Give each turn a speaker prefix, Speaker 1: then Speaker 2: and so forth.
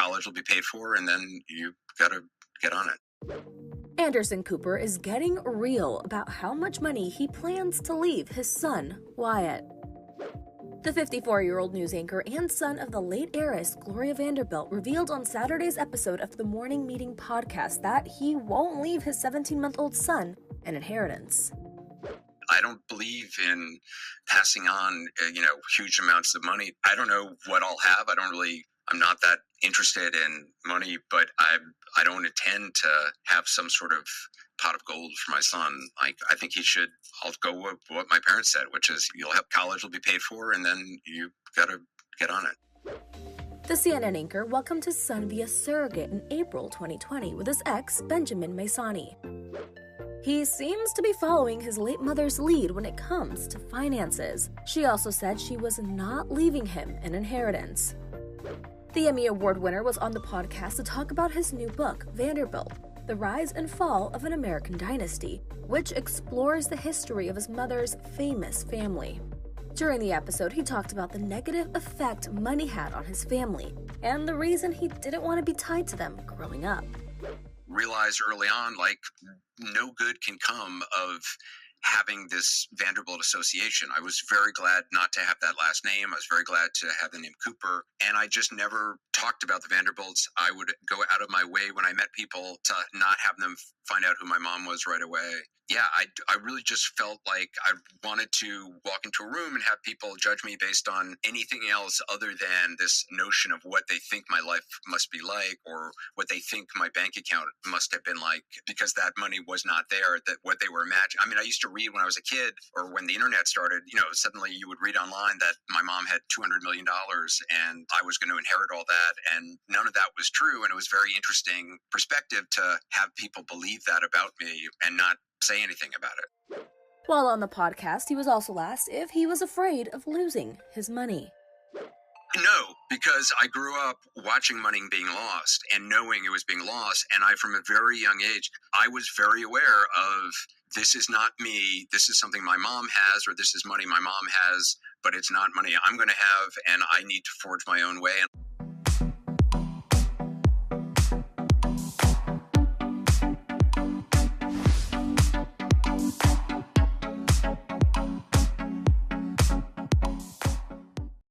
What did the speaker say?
Speaker 1: college will be paid for, and then you got to get on it.
Speaker 2: Anderson Cooper is getting real about how much money he plans to leave his son, Wyatt. The 54-year-old news anchor and son of the late heiress Gloria Vanderbilt revealed on Saturday's episode of the Morning Meeting podcast that he won't leave his 17-month-old son an inheritance.
Speaker 1: I don't believe in passing on, huge amounts of money. I don't know what I'll have. I'm not that interested in money, but I don't intend to have some sort of pot of gold for my son. I think I'll go with what my parents said, which is college will be paid for, and then you got to get on it.
Speaker 2: The CNN anchor welcomed his son via surrogate in April 2020 with his ex, Benjamin Maisani. He seems to be following his late mother's lead when it comes to finances. She also said she was not leaving him an inheritance. The Emmy Award winner was on the podcast to talk about his new book, Vanderbilt, The Rise and Fall of an American Dynasty, which explores the history of his mother's famous family. During the episode, he talked about the negative effect money had on his family and the reason he didn't want to be tied to them growing up.
Speaker 1: Realized early on, no good can come of having this Vanderbilt association. I was very glad not to have that last name. I was very glad to have the name Cooper. And I just never talked about the Vanderbilts. I would go out of my way when I met people to not have them find out who my mom was right away. Yeah, I really just felt like I wanted to walk into a room and have people judge me based on anything else other than this notion of what they think my life must be like, or what they think my bank account must have been like, because that money was not there, that what they were imagining. I mean, I used to read when I was a kid, or when the internet started, suddenly you would read online that my mom had $200 million and I was going to inherit all that. And none of that was true. And it was very interesting perspective to have people believe that about me and not say anything about it.
Speaker 2: While on the podcast, he was also asked if he was afraid of losing his money.
Speaker 1: No, because I grew up watching money being lost and knowing it was being lost. And from a very young age, I was very aware of, this is not me. This is something my mom has, or this is money my mom has, but it's not money I'm going to have. And I need to forge my own way.